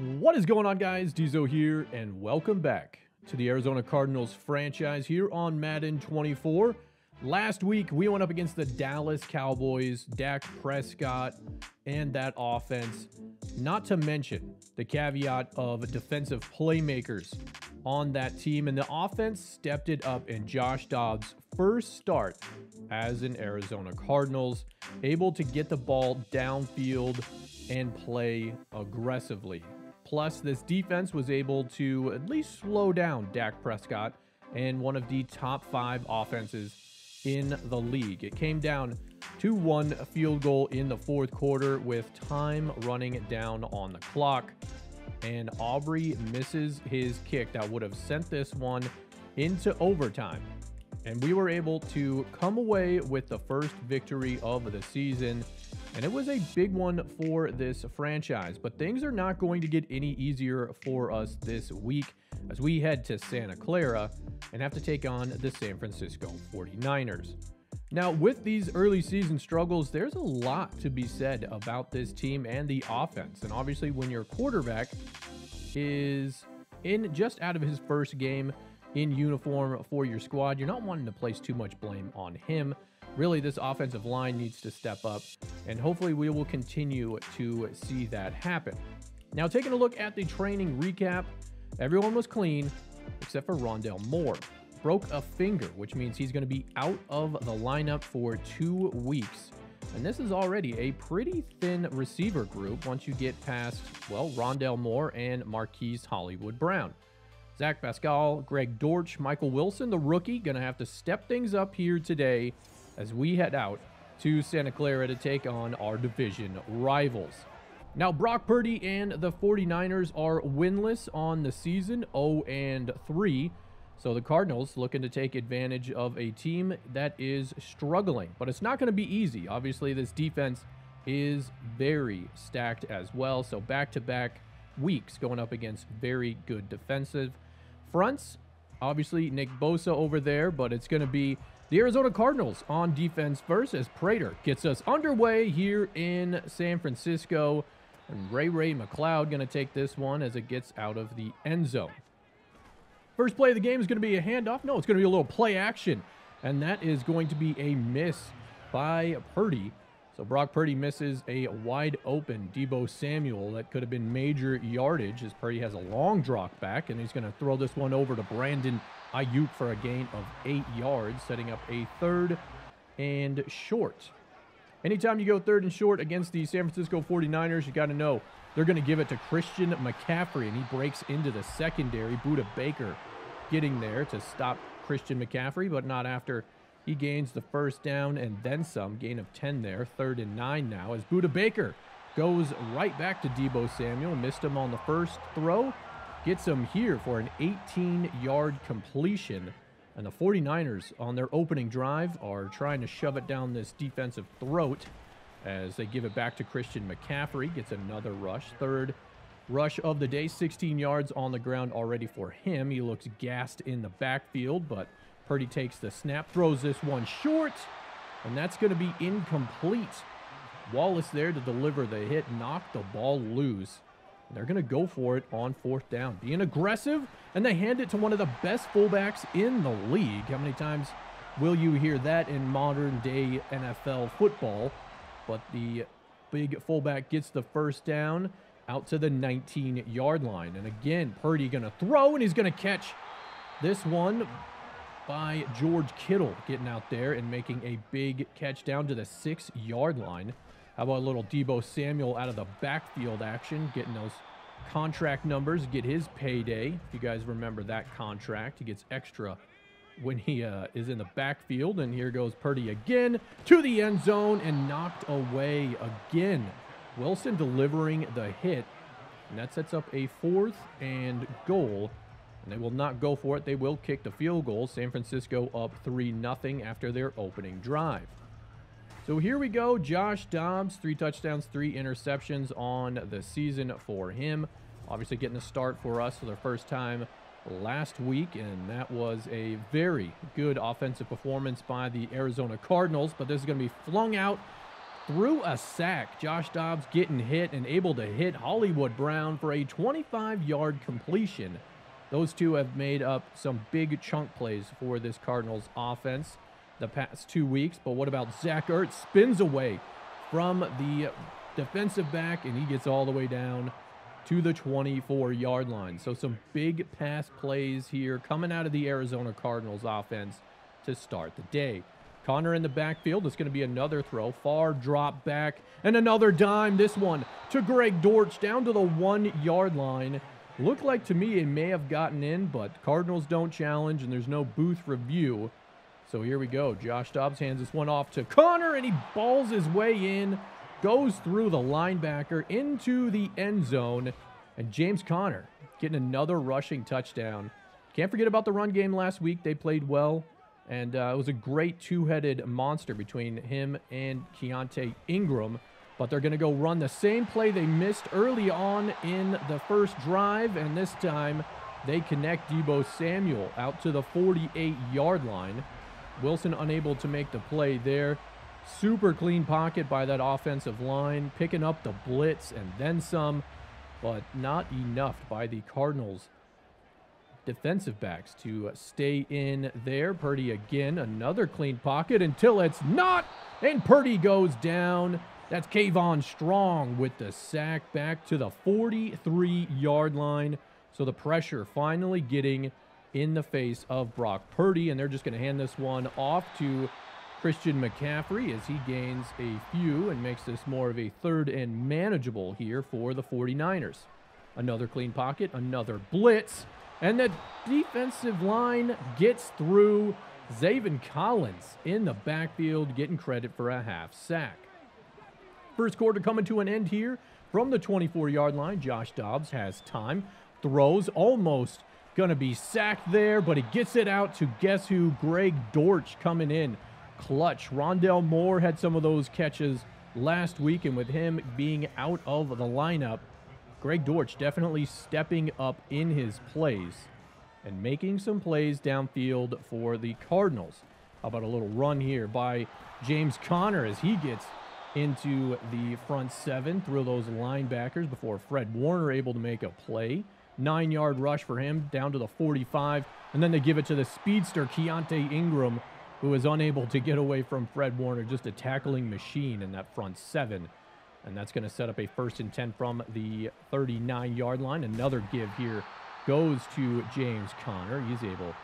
What is going on, guys? Deezo here, and welcome back to the Arizona Cardinals franchise here on Madden 24. Last week, we went up against the Dallas Cowboys, Dak Prescott, and that offense. Not to mention the caveat of defensive playmakers on that team, and the offense stepped it up in Josh Dobbs' first start as an Arizona Cardinals, able to get the ball downfield and play aggressively. Plus, this defense was able to at least slow down Dak Prescott and one of the top 5 offenses in the league. It came down to one field goal in the fourth quarter with time running down on the clock, and Aubrey misses his kick that would have sent this one into overtime. And we were able to come away with the first victory of the season. And it was a big one for this franchise, but things are not going to get any easier for us this week as we head to Santa Clara and have to take on the San Francisco 49ers. Now, with these early season struggles, there's a lot to be said about this team and the offense. And obviously, when your quarterback is just out of his first game in uniform for your squad, you're not wanting to place too much blame on him. Really, this offensive line needs to step up, and hopefully we will continue to see that happen. Now, taking a look at the training recap, everyone was clean except for Rondale Moore. Broke a finger, which means he's going to be out of the lineup for 2 weeks. And this is already a pretty thin receiver group once you get past, well, Rondale Moore and Marquise Hollywood Brown. Zach Pascal, Greg Dortch, Michael Wilson, the rookie, going to have to step things up here today as we head out to Santa Clara to take on our division rivals. Now, Brock Purdy and the 49ers are winless on the season, 0-3. So the Cardinals looking to take advantage of a team that is struggling. But it's not going to be easy. Obviously, this defense is very stacked as well. So back-to-back weeks going up against very good defensive fronts. Obviously, Nick Bosa over there, but it's going to be the Arizona Cardinals on defense first as Prater gets us underway here in San Francisco. And Ray McLeod going to take this one as it gets out of the end zone. First play of the game is going to be a handoff. No, it's going to be a little play action. And that is going to be a miss by Purdy. So Brock Purdy misses a wide open Deebo Samuel that could have been major yardage as Purdy has a long drop back, and he's going to throw this one over to Brandon Ayuk for a gain of 8 yards, setting up a 3rd and short. Anytime you go 3rd and short against the San Francisco 49ers, you got to know they're going to give it to Christian McCaffrey, and he breaks into the secondary. Budda Baker getting there to stop Christian McCaffrey, but not after he gains the first down and then some. Gain of 10 there, 3rd and 9 now as Budda Baker goes right back to Deebo Samuel. Missed him on the first throw. Gets him here for an 18-yard completion. And the 49ers on their opening drive are trying to shove it down this defensive throat as they give it back to Christian McCaffrey. Gets another rush. 3rd rush of the day. 16 yards on the ground already for him. He looks gassed in the backfield, but Purdy takes the snap, throws this one short, and that's going to be incomplete. Wallace there to deliver the hit, knocked the ball loose. They're going to go for it on 4th down. Being aggressive, and they hand it to one of the best fullbacks in the league. How many times will you hear that in modern-day NFL football? But the big fullback gets the first down out to the 19-yard line. And again, Purdy going to throw, and he's going to catch this one by George Kittle, getting out there and making a big catch down to the 6-yard line. How about a little Deebo Samuel out of the backfield action, getting those contract numbers, get his payday. If you guys remember that contract, he gets extra when he is in the backfield. And here goes Purdy again to the end zone and knocked away again. Wilson delivering the hit, and that sets up a 4th and goal. And they will not go for it. They will kick the field goal. San Francisco up 3-0 after their opening drive. So here we go. Josh Dobbs, 3 touchdowns, 3 interceptions on the season for him. Obviously getting the start for us for the first time last week, and that was a very good offensive performance by the Arizona Cardinals. But this is going to be flung out through a sack. Josh Dobbs getting hit and able to hit Hollywood Brown for a 25-yard completion. Those two have made up some big chunk plays for this Cardinals offense the past 2 weeks. But what about Zach Ertz? Spins away from the defensive back, and he gets all the way down to the 24-yard line. So some big pass plays here coming out of the Arizona Cardinals offense to start the day. Connor in the backfield. It's going to be another throw. Far drop back and another dime. This one to Greg Dortch down to the 1-yard line. Looked like to me it may have gotten in, but Cardinals don't challenge and there's no booth review. So here we go. Josh Dobbs hands this one off to Connor and he balls his way in. Goes through the linebacker into the end zone. And James Conner getting another rushing touchdown. Can't forget about the run game last week. They played well. And it was a great two-headed monster between him and Keontae Ingram. But they're going to go run the same play they missed early on in the first drive. And this time they connect Deebo Samuel out to the 48-yard line. Wilson unable to make the play there. Super clean pocket by that offensive line. Picking up the blitz and then some. But not enough by the Cardinals defensive backs to stay in there. Purdy again, another clean pocket until it's not. And Purdy goes down. That's Kayvon Strong with the sack back to the 43-yard line. So the pressure finally getting in the face of Brock Purdy. And they're just going to hand this one off to Christian McCaffrey as he gains a few and makes this more of a third and manageable here for the 49ers. Another clean pocket, another blitz. And the defensive line gets through. Zaven Collins in the backfield getting credit for a half sack. First quarter coming to an end here from the 24-yard line. Josh Dobbs has time. Throws, almost going to be sacked there, but he gets it out to guess who? Greg Dortch coming in. Clutch. Rondell Moore had some of those catches last week, and with him being out of the lineup, Greg Dortch definitely stepping up in his plays and making some plays downfield for the Cardinals. How about a little run here by James Conner as he gets into the front seven through those linebackers before Fred Warner able to make a play. 9-yard rush for him down to the 45. And then they give it to the speedster Keontae Ingram, who is unable to get away from Fred Warner. Just a tackling machine in that front seven. And that's going to set up a 1st and 10 from the 39-yard line. Another give here goes to James Conner. He's able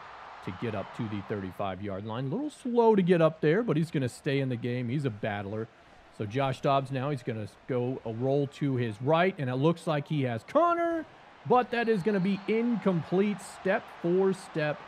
to get up to the 35-yard line. A little slow to get up there, but he's going to stay in the game. He's a battler. So Josh Dobbs now, he's going to go a roll to his right, and it looks like he has Conner, but that is going to be incomplete. Step for step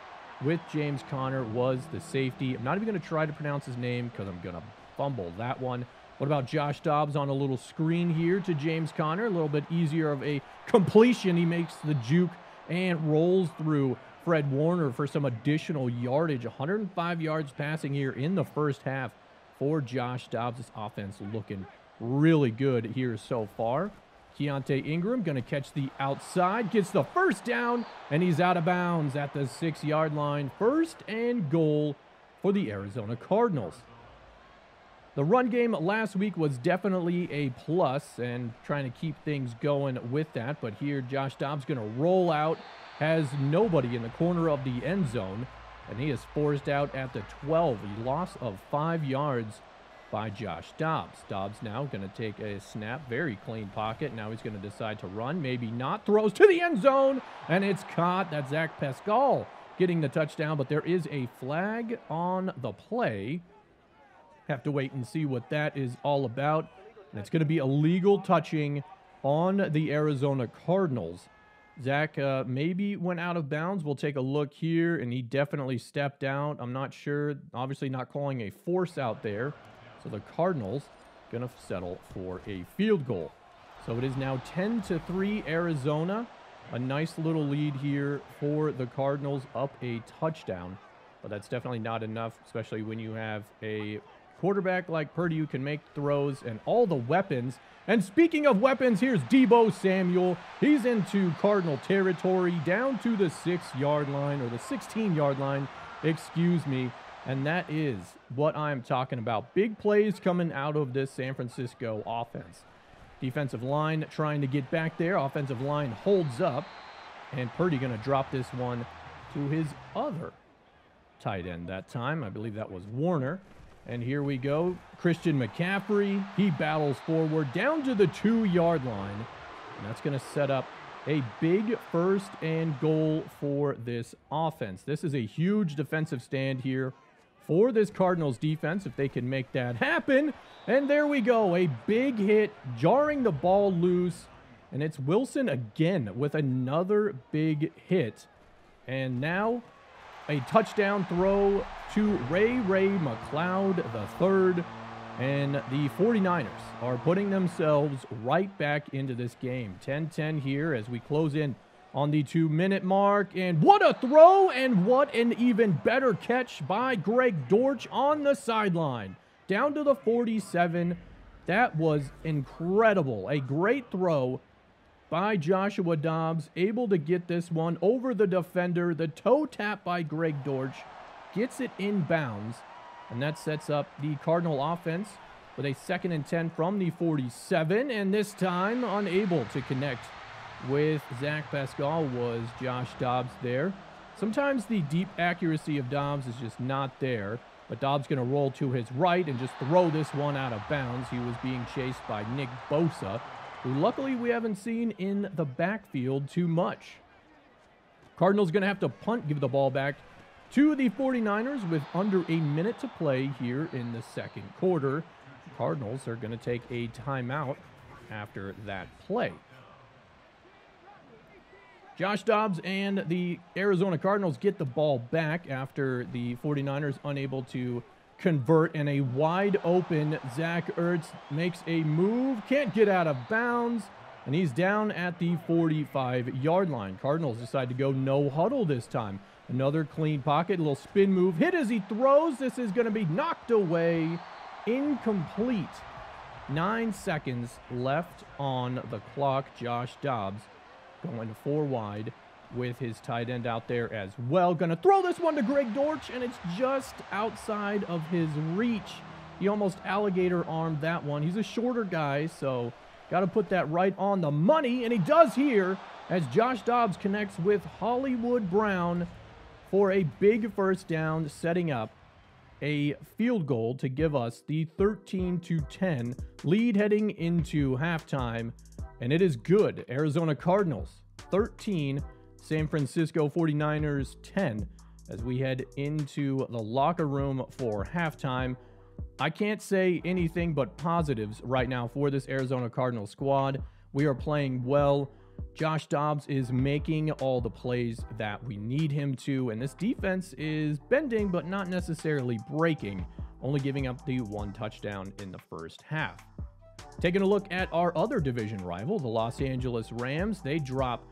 with James Conner was the safety. I'm not even going to try to pronounce his name because I'm going to fumble that one. What about Josh Dobbs on a little screen here to James Conner? A little bit easier of a completion. He makes the juke and rolls through Fred Warner for some additional yardage. 105 yards passing here in the first half for Josh Dobbs. This offense looking really good here so far. Keontae Ingram going to catch the outside, gets the first down, and he's out of bounds at the 6-yard line. 1st and goal for the Arizona Cardinals. The run game last week was definitely a plus and trying to keep things going with that. But here, Josh Dobbs going to roll out, has nobody in the corner of the end zone, and he is forced out at the 12. A loss of 5 yards by Josh Dobbs. Dobbs now going to take a snap, very clean pocket. Now he's going to decide to run, maybe not. Throws to the end zone, and it's caught. That's Zach Pascal getting the touchdown, but there is a flag on the play. Have to wait and see what that is all about. And it's going to be illegal touching on the Arizona Cardinals. Zach maybe went out of bounds. We'll take a look here, and he definitely stepped out. I'm not sure. Obviously not calling a force out there. So the Cardinals going to settle for a field goal. So it is now 10-3 Arizona. A nice little lead here for the Cardinals, up a touchdown. But that's definitely not enough, especially when you have a quarterback like Purdy who can make throws and all the weapons. And speaking of weapons, here's Deebo Samuel. He's into Cardinal territory down to the 6-yard line, or the 16-yard line, excuse me. And that is what I'm talking about. Big plays coming out of this San Francisco offense. Defensive line trying to get back there. Offensive line holds up. And Purdy going to drop this one to his other tight end that time. I believe that was Warner. And here we go. Christian McCaffrey. He battles forward down to the 2-yard line. And that's going to set up a big 1st and goal for this offense. This is a huge defensive stand here for this Cardinals defense if they can make that happen. And there we go. A big hit, jarring the ball loose. And it's Wilson again with another big hit. And now a touchdown throw to Ray McLeod III. And the 49ers are putting themselves right back into this game. 10-10 here as we close in on the 2-minute mark. And what a throw, and what an even better catch by Greg Dortch on the sideline. Down to the 47. That was incredible. A great throw by Joshua Dobbs, able to get this one over the defender. The toe tap by Greg Dortch gets it in bounds, and that sets up the Cardinal offense with a 2nd and 10 from the 47, and this time unable to connect with Zach Pascal was Josh Dobbs there. Sometimes the deep accuracy of Dobbs is just not there, but Dobbs going to roll to his right and just throw this one out of bounds. He was being chased by Nick Bosa, who luckily we haven't seen in the backfield too much. Cardinals going to have to punt, give the ball back to the 49ers with under a minute to play here in the 2nd quarter. Cardinals are going to take a timeout after that play. Josh Dobbs and the Arizona Cardinals get the ball back after the 49ers unable to convert, and a wide open Zach Ertz makes a move, can't get out of bounds, and he's down at the 45-yard line. Cardinals decide to go no huddle this time. Another clean pocket, little spin move, hit as he throws. This is going to be knocked away, incomplete. 9 seconds left on the clock. Josh Dobbs going 4 wide with his tight end out there as well. Going to throw this one to Greg Dortch, and it's just outside of his reach. He almost alligator armed that one. He's a shorter guy, so got to put that right on the money, and he does here as Josh Dobbs connects with Hollywood Brown for a big 1st down, setting up a field goal to give us the 13-10 lead heading into halftime. And it is good. Arizona Cardinals 13, San Francisco 49ers 10 as we head into the locker room for halftime. I can't say anything but positives right now for this Arizona Cardinals squad. We are playing well. Josh Dobbs is making all the plays that we need him to, and this defense is bending but not necessarily breaking, only giving up the 1 touchdown in the 1st half. Taking a look at our other division rival, the Los Angeles Rams, they drop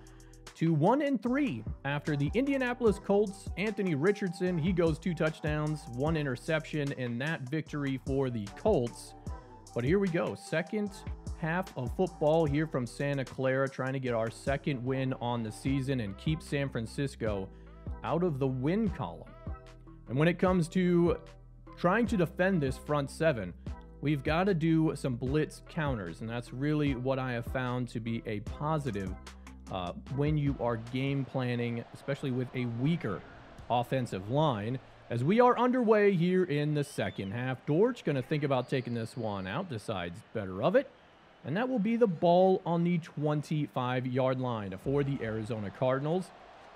to 1-3 after the Indianapolis Colts. Anthony Richardson, he goes 2 touchdowns, 1 interception in that victory for the Colts. But here we go, 2nd half of football here from Santa Clara, trying to get our 2nd win on the season and keep San Francisco out of the win column. And when it comes to trying to defend this front 7, we've got to do some blitz counters, and that's really what I have found to be a positive when you are game planning, especially with a weaker offensive line. As we are underway here in the 2nd half, Dortch going to think about taking this one out, decides better of it, and that will be the ball on the 25-yard line for the Arizona Cardinals.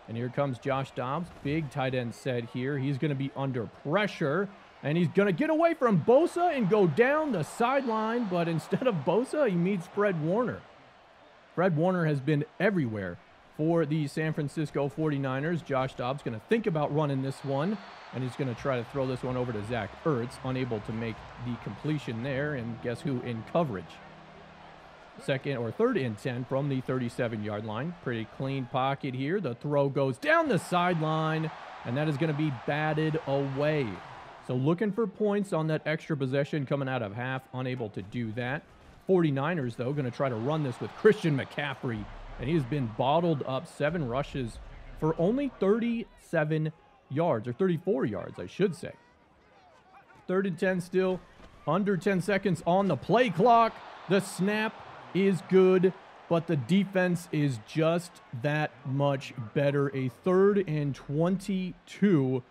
And here comes Josh Dobbs, big tight end set here. He's going to be under pressure, and he's going to get away from Bosa and go down the sideline, but instead of Bosa, he meets Fred Warner. Fred Warner has been everywhere for the San Francisco 49ers. Josh Dobbs going to think about running this one, and he's going to try to throw this one over to Zach Ertz, unable to make the completion there, and guess who in coverage? 3rd and 10 from the 37-yard line. Pretty clean pocket here. The throw goes down the sideline, and that is going to be batted away. So looking for points on that extra possession coming out of half, unable to do that. 49ers, though, going to try to run this with Christian McCaffrey, and he has been bottled up, 7 rushes for only 37 yards, or 34 yards, I should say. 3rd and 10 still. Under 10 seconds on the play clock. The snap is good, but the defense is just that much better. A 3rd and 22.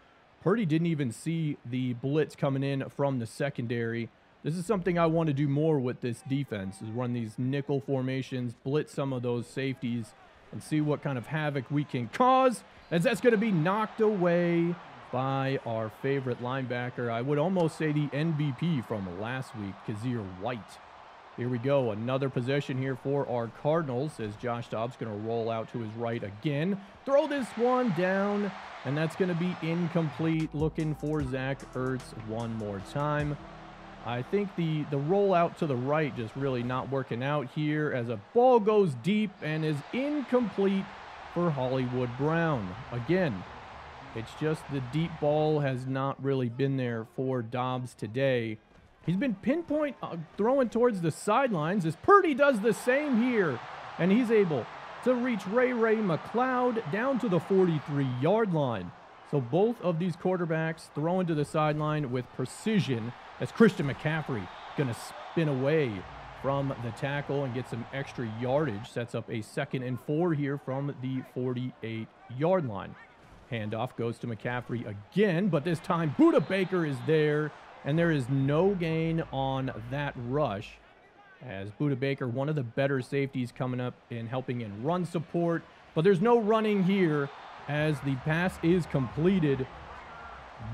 Purdy didn't even see the blitz coming in from the secondary. This is something I want to do more with this defense, is run these nickel formations, blitz some of those safeties, and see what kind of havoc we can cause, as that's going to be knocked away by our favorite linebacker. I would almost say the MVP from last week, Kazir White. Here we go, another possession here for our Cardinals, as Josh Dobbs going to roll out to his right again. Throw this one down, and that's going to be incomplete. Looking for Zach Ertz one more time. I think the rollout to the right just really not working out here, as a ball goes deep and is incomplete for Hollywood Brown. Again, it's just the deep ball has not really been there for Dobbs today. He's been pinpoint throwing towards the sidelines, as Purdy does the same here. And he's able to reach Ray McCloud down to the 43-yard line. So both of these quarterbacks throwing to the sideline with precision, as Christian McCaffrey going to spin away from the tackle and get some extra yardage. Sets up a 2nd and 4 here from the 48-yard line. Handoff goes to McCaffrey again, but this time Budda Baker is there, and there is no gain on that rush, as Budda Baker, one of the better safeties coming up and helping in run support. But there's no running here, as the pass is completed.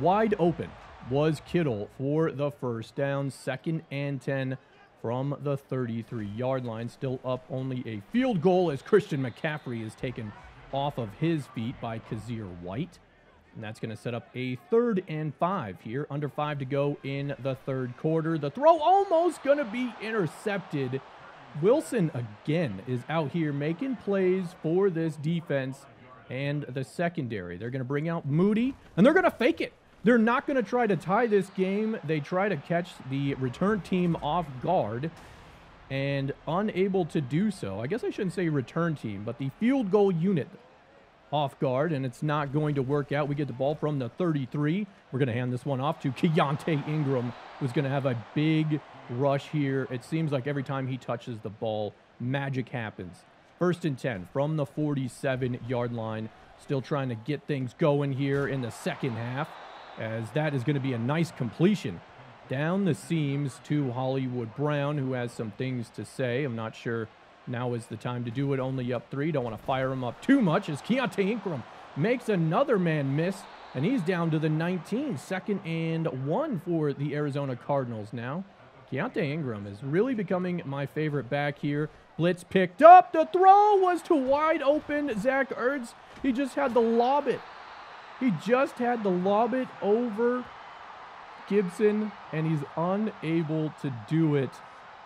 Wide open was Kittle for the first down. 2nd and 10 from the 33-yard line. Still up only a field goal, as Christian McCaffrey is taken off of his feet by Kazir White. And that's going to set up a 3rd and 5 here. Under 5 to go in the 3rd quarter. The throw almost going to be intercepted. Wilson again is out here making plays for this defense and the secondary. They're going to bring out Moody, and they're going to fake it. They're not going to try to tie this game. They try to catch the return team off guard, and unable to do so. I guess I shouldn't say return team, but the field goal unit off guard, and it's not going to work out. We get the ball from the 33. We're going to hand this one off to Keontae Ingram, who's going to have a big rush here. It seems like every time he touches the ball, magic happens. 1st and 10 from the 47-yard line. Still trying to get things going here in the 2nd half, as that is going to be a nice completion down the seams to Hollywood Brown, who has some things to say. I'm not sure now is the time to do it. Only up 3. Don't want to fire him up too much, as Keontae Ingram makes another man miss, and he's down to the 19. 2nd and 1 for the Arizona Cardinals now. Keontae Ingram is really becoming my favorite back here. Blitz picked up. The throw was to wide open Zach Ertz. He just had to lob it. He just had to lob it over Gibson, and he's unable to do it.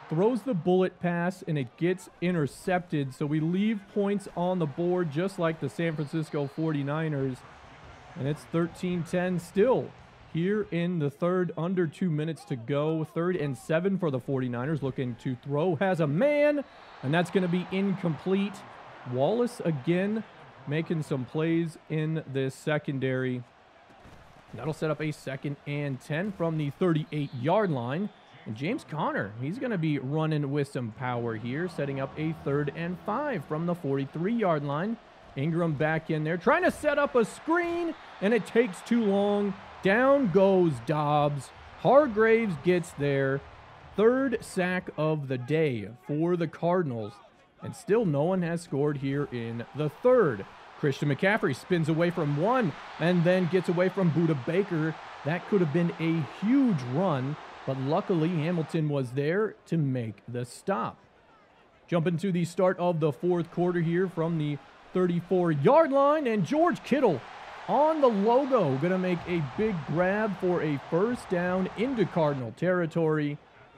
Throws the bullet pass, and it gets intercepted. So we leave points on the board, just like the San Francisco 49ers. And it's 13-10 still here in the 3rd. Under 2 minutes to go. 3rd and 7 for the 49ers. Looking to throw. Has a man, and that's going to be incomplete. Wallace again making some plays in this secondary. That'll set up a 2nd and 10 from the 38-yard line. And James Conner, he's going to be running with some power here, setting up a 3rd and 5 from the 43-yard line. Ingram back in there, trying to set up a screen, and it takes too long. Down goes Dobbs. Hargraves gets there. 3rd sack of the day for the Cardinals. And still no one has scored here in the 3rd. Christian McCaffrey spins away from one and then gets away from Budda Baker. That could have been a huge run, but luckily Hamilton was there to make the stop. Jump into the start of the 4th quarter here from the 34-yard line, and George Kittle on the logo. Going to make a big grab for a 1st down into Cardinal territory.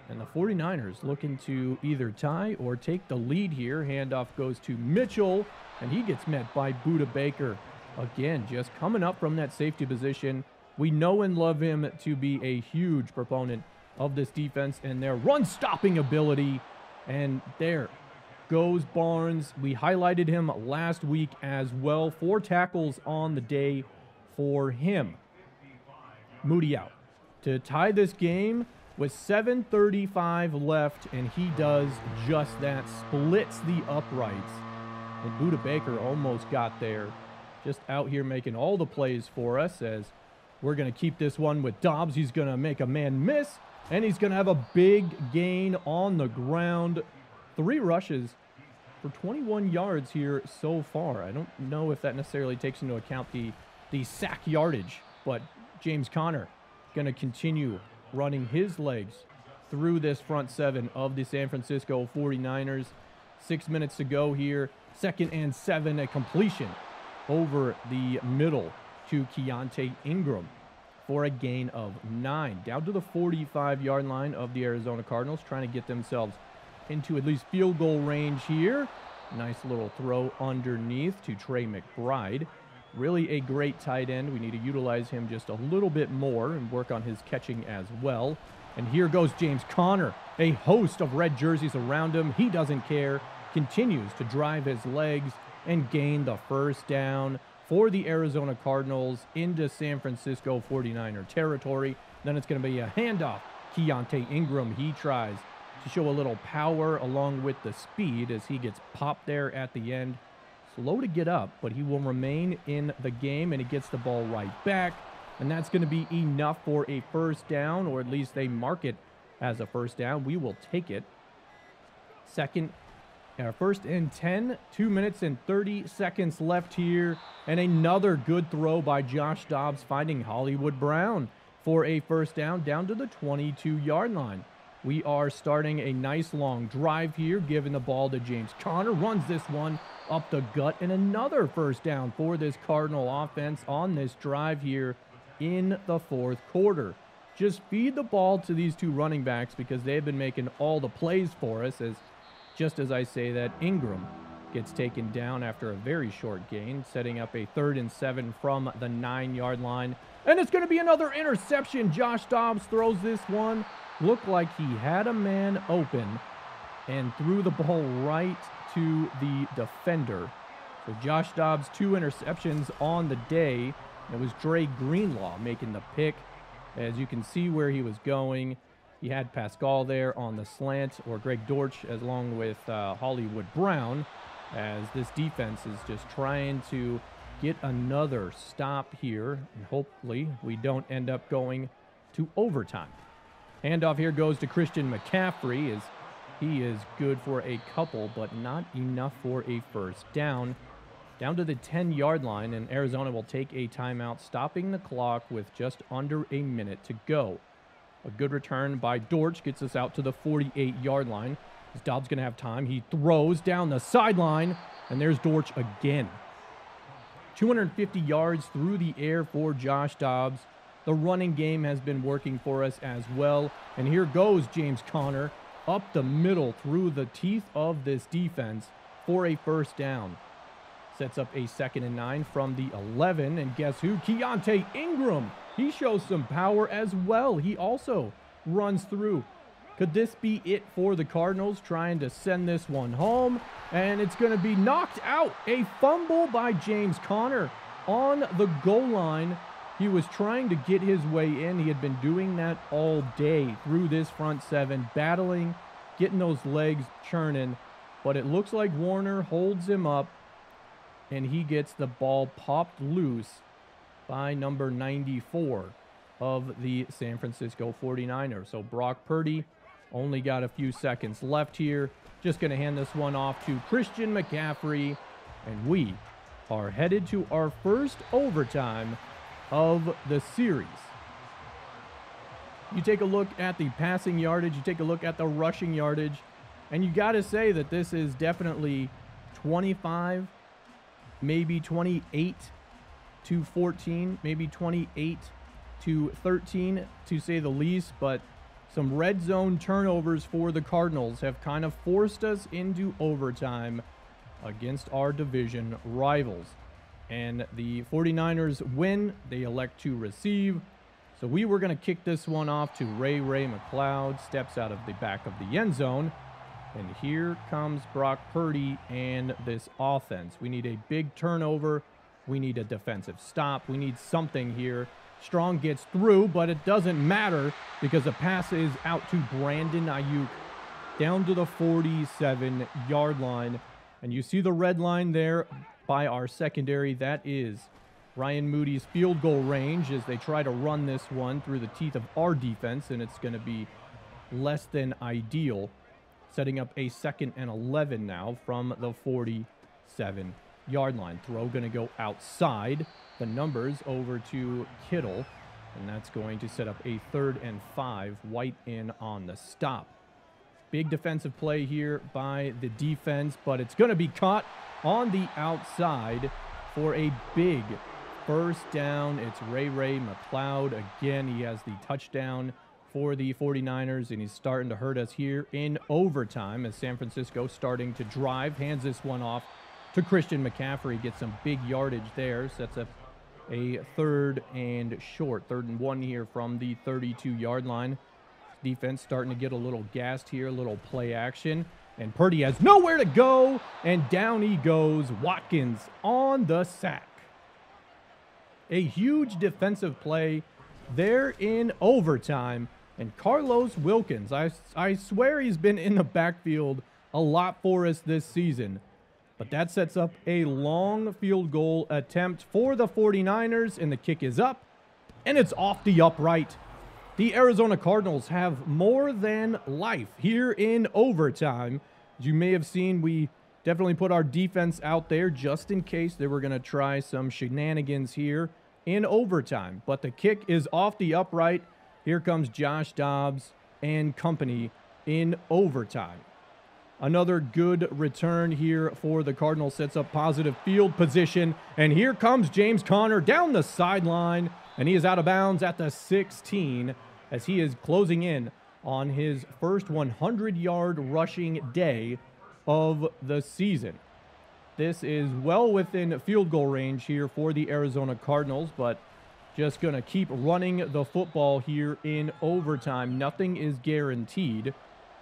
And the 49ers looking to either tie or take the lead here. Handoff goes to Mitchell, and he gets met by Budda Baker. Again, just coming up from that safety position. We know and love him to be a huge proponent of this defense and their run-stopping ability. And there goes Barnes. We highlighted him last week as well. 4 tackles on the day for him. Moody out. to tie this game with 7:35 left, and he does just that, splits the uprights. And Buda Baker almost got there, just out here making all the plays for us, as we're going to keep this one with Dobbs. He's going to make a man miss, and he's going to have a big gain on the ground. 3 rushes for 21 yards here so far. I don't know if that necessarily takes into account the sack yardage, but James Conner going to continue running his legs through this front 7 of the San Francisco 49ers. 6 minutes to go here. 2nd and 7, a completion over the middle to Keontae Ingram for a gain of 9. Down to the 45-yard line of the Arizona Cardinals, trying to get themselves into at least field goal range here. Nice little throw underneath to Trey McBride. Really a great tight end. We need to utilize him just a little bit more and work on his catching as well. And here goes James Conner. A host of red jerseys around him. He doesn't care. Continues to drive his legs and gain the first down for the Arizona Cardinals into San Francisco 49er territory. Then it's going to be a handoff. Keontae Ingram, he tries to show a little power along with the speed as he gets popped there at the end. Slow to get up, but he will remain in the game, and he gets the ball right back. And that's going to be enough for a first down, or at least they mark it as a first down. We will take it. First and 10, 2 minutes and 30 seconds left here. And another good throw by Josh Dobbs, finding Hollywood Brown for a first down to the 22-yard line. We are starting a nice long drive here, giving the ball to James Conner. Runs this one up the gut, and another first down for this Cardinal offense on this drive here in the 4th quarter. Just feed the ball to these 2 running backs because they've been making all the plays for us. Just as I say that, Ingram gets taken down after a very short gain, setting up a 3rd and 7 from the 9-yard line. And it's going to be another interception. Josh Dobbs throws this one. Looked like he had a man open and threw the ball right to the defender. So Josh Dobbs, 2 interceptions on the day. It was Dre Greenlaw making the pick. As you can see where he was going, he had Pascal there on the slant, or Greg Dortch, along with Hollywood Brown, as this defense is just trying to get another stop here. And hopefully we don't end up going to overtime. Handoff here goes to Christian McCaffrey, as he is good for a couple, but not enough for a first down. Down to the 10-yard line, and Arizona will take a timeout, stopping the clock with just under a minute to go. A good return by Dortch gets us out to the 48-yard line. As Dobbs going to have time, he throws down the sideline, and there's Dortch again. 250 yards through the air for Josh Dobbs. The running game has been working for us as well. And here goes James Conner up the middle through the teeth of this defense for a first down. Sets up a 2nd and 9 from the 11. And guess who? Keontae Ingram. He shows some power as well. He also runs through. Could this be it for the Cardinals, trying to send this one home? And it's going to be knocked out. A fumble by James Conner on the goal line. He was trying to get his way in. He had been doing that all day through this front 7, battling, getting those legs churning. But it looks like Warner holds him up, and he gets the ball popped loose by number 94 of the San Francisco 49ers. So Brock Purdy only got a few seconds left here. Just going to hand this one off to Christian McCaffrey, and we are headed to our first overtime of the series. You take a look at the passing yardage, you take a look at the rushing yardage, and you got to say that this is definitely 25, maybe 28 to 14, maybe 28 to 13 to say the least. But some red zone turnovers for the Cardinals have kind of forced us into overtime against our division rivals. And the 49ers win. They elect to receive. So we were going to kick this one off to Ray McLeod. Steps out of the back of the end zone. And here comes Brock Purdy and this offense. We need a big turnover. We need a defensive stop. We need something here Strong gets through, but it doesn't matter because the pass is out to Brandon Ayuk down to the 47-yard line. And you see the red line there by our secondary. That is Ryan Moody's field goal range as they try to run this one through the teeth of our defense, and it's going to be less than ideal. Setting up a 2nd and 11 now from the 47-yard line. Throw going to go outside the numbers over to Kittle, and that's going to set up a 3rd and 5. White in on the stop. Big defensive play here by the defense, but it's going to be caught on the outside for a big first down. It's Ray McLeod. Again, he has the touchdown for the 49ers, and he's starting to hurt us here in overtime as San Francisco starting to drive. Hands this one off to Christian McCaffrey. Gets some big yardage there. Sets up a 3rd and short. 3rd and 1 here from the 32-yard line. Defense starting to get a little gassed here. A little play action. And Purdy has nowhere to go. And down he goes. Watkins on the sack. A huge defensive play there in overtime. And Carlos Wilkins, I swear he's been in the backfield a lot for us this season. But that sets up a long field goal attempt for the 49ers. And the kick is up. And it's off the upright. The Arizona Cardinals have more than life here in overtime. As you may have seen, we definitely put our defense out there just in case they were going to try some shenanigans here in overtime. But the kick is off the upright. Here comes Josh Dobbs and company in overtime. Another good return here for the Cardinals. Sets up positive field position. And here comes James Conner down the sideline. And he is out of bounds at the 16 as he is closing in on his first 100-yard rushing day of the season. This is well within field goal range here for the Arizona Cardinals, but just going to keep running the football here in overtime. Nothing is guaranteed.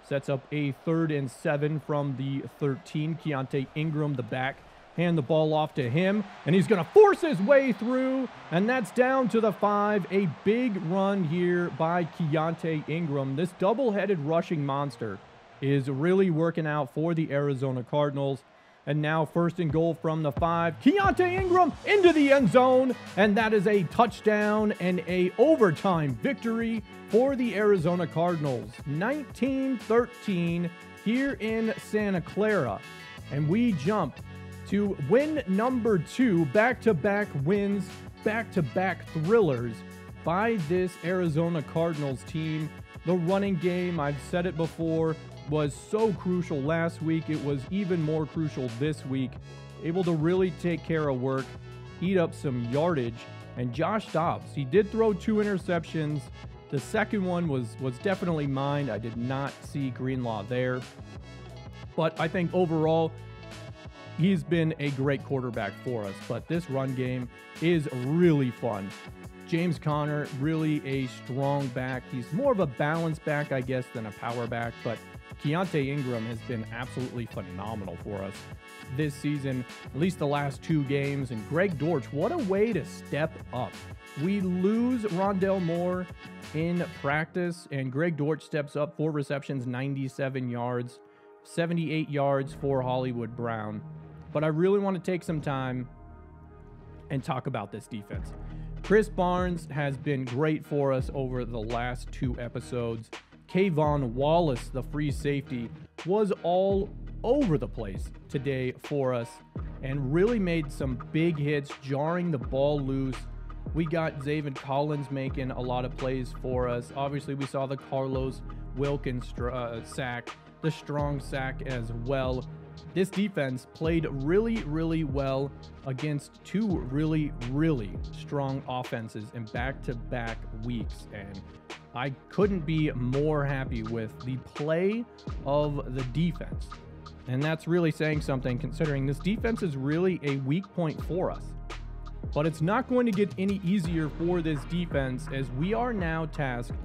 Sets up a 3rd and 7 from the 13. Keontae Ingram, the back. Hand the ball off to him, and he's going to force his way through, and that's down to the 5. A big run here by Keontae Ingram. This double-headed rushing monster is really working out for the Arizona Cardinals. And now 1st and goal from the 5. Keontae Ingram into the end zone, and that is a touchdown and a overtime victory for the Arizona Cardinals. 19-13 here in Santa Clara, and we jump to win number 2, back-to-back wins, back-to-back thrillers by this Arizona Cardinals team. The running game, I've said it before, was so crucial last week. It was even more crucial this week. Able to really take care of work, eat up some yardage. And Josh Dobbs, he did throw 2 interceptions. The second one was definitely mine. I did not see Greenlaw there. But I think overall, he's been a great quarterback for us, but this run game is really fun. James Conner, really a strong back. He's more of a balanced back, I guess, than a power back, but Keontae Ingram has been absolutely phenomenal for us this season, at least the last 2 games. And Greg Dortch, what a way to step up. We lose Rondell Moore in practice, and Greg Dortch steps up, 4 receptions, 97 yards, 78 yards for Hollywood Brown. But I really want to take some time and talk about this defense. Chris Barnes has been great for us over the last 2 episodes. Kayvon Wallace, the free safety, was all over the place today for us and really made some big hits, jarring the ball loose. We got Zaven Collins making a lot of plays for us. Obviously, we saw the Carlos Wilkins sack, the strong sack as well. This defense played really, really well against 2 really, really strong offenses in back-to-back weeks. And I couldn't be more happy with the play of the defense. And that's really saying something, considering this defense is really a weak point for us. But it's not going to get any easier for this defense, as we are now tasked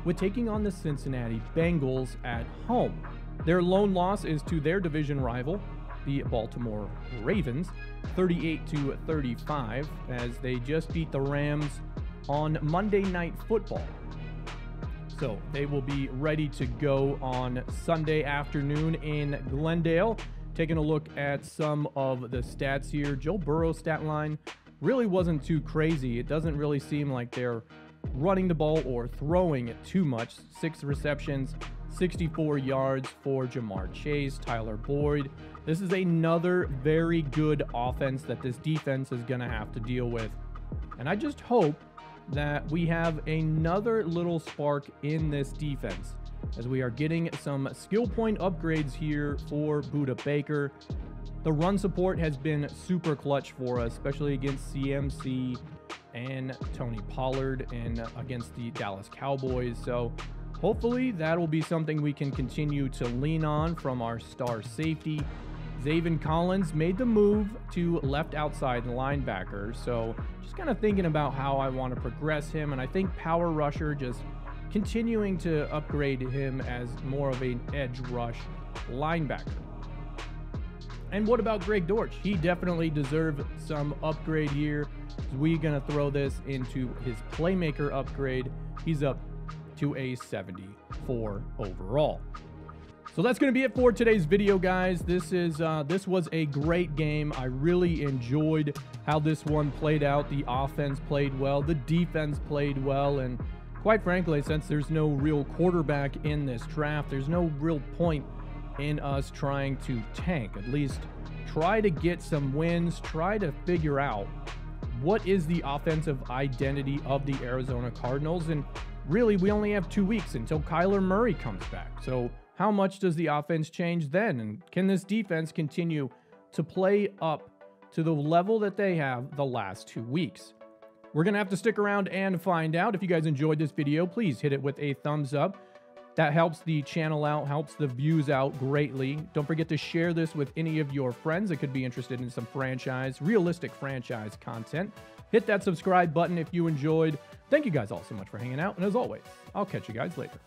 with taking on the Cincinnati Bengals at home. Their lone loss is to their division rival, the Baltimore Ravens, 38-35, as they just beat the Rams on Monday Night Football. So they will be ready to go on Sunday afternoon in Glendale. Taking a look at some of the stats here. Joe Burrow's stat line really wasn't too crazy. It doesn't really seem like they're running the ball or throwing it too much. 6 receptions, 64 yards for Jamar Chase, Tyler Boyd. This is another very good offense that this defense is going to have to deal with. And I just hope that we have another little spark in this defense as we are getting some skill point upgrades here for Budda Baker. The run support has been super clutch for us, especially against CMC and Tony Pollard and against the Dallas Cowboys. So hopefully that will be something we can continue to lean on from our star safety. Zaven Collins made the move to left outside linebacker. So just kind of thinking about how I want to progress him. And I think power rusher, just continuing to upgrade him as more of an edge rush linebacker. And what about Greg Dortch? He definitely deserved some upgrade here. We're going to throw this into his playmaker upgrade. He's up to a 74 overall. So that's going to be it for today's video, guys. This was a great game. I really enjoyed how this one played out. The offense played well. The defense played well. And quite frankly, since there's no real quarterback in this draft, there's no real point in us trying to tank. At least try to get some wins. Try to figure out what is the offensive identity of the Arizona Cardinals. And really, we only have 2 weeks until Kyler Murray comes back. So how much does the offense change then? And can this defense continue to play up to the level that they have the last 2 weeks? We're going to have to stick around and find out. If you guys enjoyed this video, please hit it with a thumbs up. That helps the channel out, helps the views out greatly. Don't forget to share this with any of your friends that could be interested in some realistic franchise content. Hit that subscribe button if you enjoyed. Thank you guys all so much for hanging out. And as always, I'll catch you guys later.